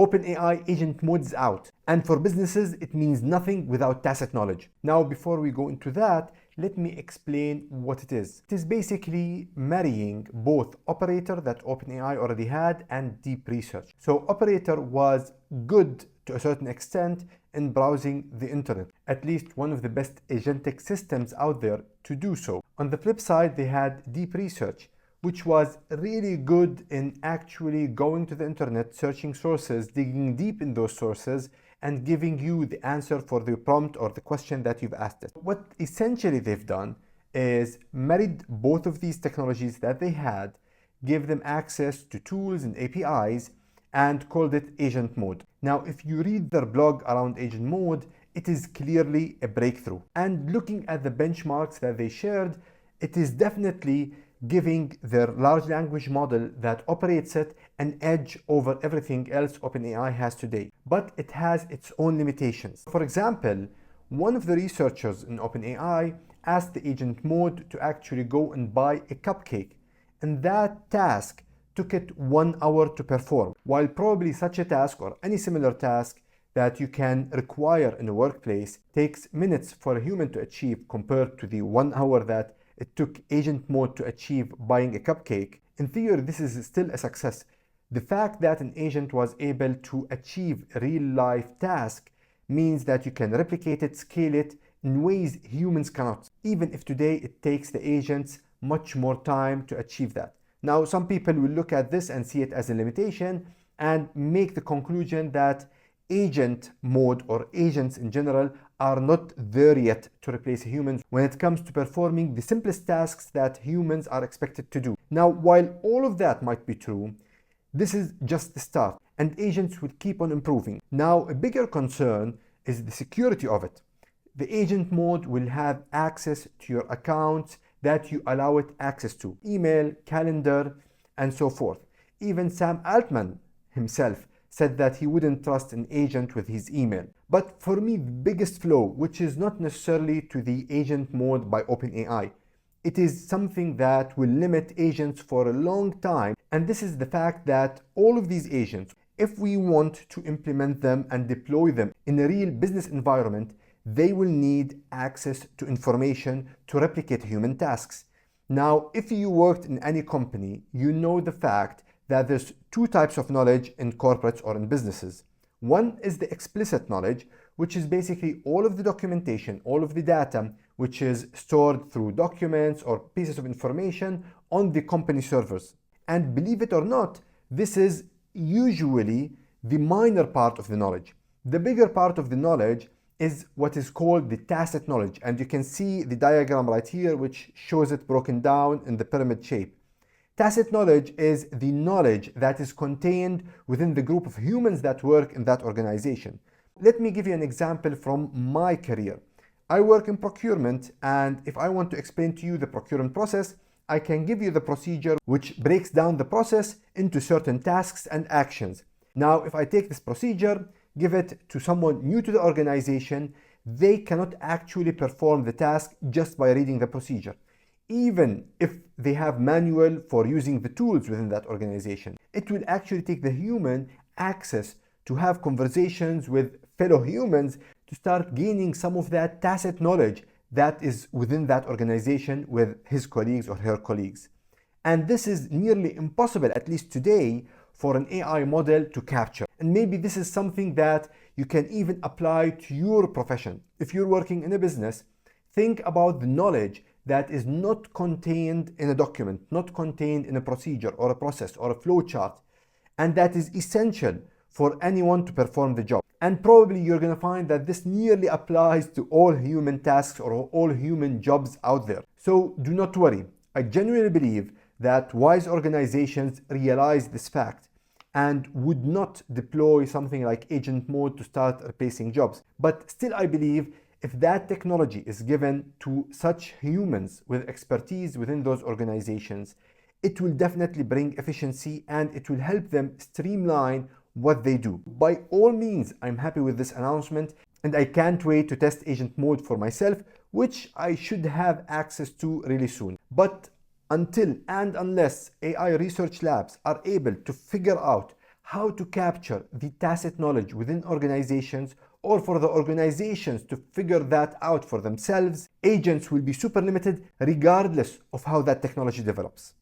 OpenAI Agent Mode is out. And for businesses, it means nothing without Tacit Knowledge. Now, before we go into that, let me explain what it is. It is basically marrying both Operator that OpenAI already had and deep research. So Operator was good to a certain extent in browsing the internet, at least one of the best agentic systems out there to do so. On the flip side, they had deep research, which was really good in actually going to the internet, searching sources, digging deep in those sources, and giving you the answer for the prompt or the question that you've asked it. What essentially they've done is married both of these technologies that they had, gave them access to tools and APIs, and called it Agent Mode. Now, if you read their blog around Agent Mode, it is clearly a breakthrough. And looking at the benchmarks that they shared, it is definitely giving their large language model that operates it an edge over everything else OpenAI has today. But it has its own limitations. For example, one of the researchers in OpenAI asked the Agent Mode to actually go and buy a cupcake, and that task took it 1 hour to perform, while probably such a task or any similar task that you can require in a workplace takes minutes for a human to achieve compared to the 1 hour that it took Agent Mode to achieve buying a cupcake. In theory, this is still a success. The fact that an agent was able to achieve a real-life task means that you can replicate it, scale it in ways humans cannot, even if today it takes the agents much more time to achieve that. Now, some people will look at this and see it as a limitation and make the conclusion that Agent Mode or agents in general are not there yet to replace humans when it comes to performing the simplest tasks that humans are expected to do. Now, while all of that might be true, this is just the start, and agents will keep on improving. Now, a bigger concern is the security of it. The Agent Mode will have access to your accounts that you allow it access to, email, calendar, and so forth. Even Sam Altman himself said that he wouldn't trust an agent with his email. But for me, the biggest flaw, which is not necessarily to the Agent Mode by OpenAI, it is something that will limit agents for a long time, and this is the fact that all of these agents, if we want to implement them and deploy them in a real business environment, they will need access to information to replicate human tasks. Now, if you worked in any company, you know the fact that there's two types of knowledge in corporates or in businesses. One is the explicit knowledge, which is basically all of the documentation, all of the data, which is stored through documents or pieces of information on the company servers. And believe it or not, this is usually the minor part of the knowledge. The bigger part of the knowledge is what is called the tacit knowledge. And you can see the diagram right here, which shows it broken down in the pyramid shape. Tacit knowledge is the knowledge that is contained within the group of humans that work in that organization. Let me give you an example from my career. I work in procurement, and if I want to explain to you the procurement process, I can give you the procedure which breaks down the process into certain tasks and actions. Now, if I take this procedure, give it to someone new to the organization, they cannot actually perform the task just by reading the procedure, even if they have manual for using the tools within that organization. It will actually take the human access to have conversations with fellow humans to start gaining some of that tacit knowledge that is within that organization with his colleagues or her colleagues. And this is nearly impossible, at least today, for an AI model to capture. And maybe this is something that you can even apply to your profession. If you're working in a business, think about the knowledge that is not contained in a document, not contained in a procedure or a process or a flow chart, and that is essential for anyone to perform the job. And probably you're going to find that this nearly applies to all human tasks or all human jobs out there. So do not worry. I genuinely believe that wise organizations realize this fact and would not deploy something like Agent Mode to start replacing jobs. But still, I believe if that technology is given to such humans with expertise within those organizations, it will definitely bring efficiency and it will help them streamline what they do. By all means, I'm happy with this announcement and I can't wait to test Agent Mode for myself, which I should have access to really soon. But until and unless AI research labs are able to figure out how to capture the tacit knowledge within organizations, or for the organizations to figure that out for themselves, agents will be super limited regardless of how that technology develops.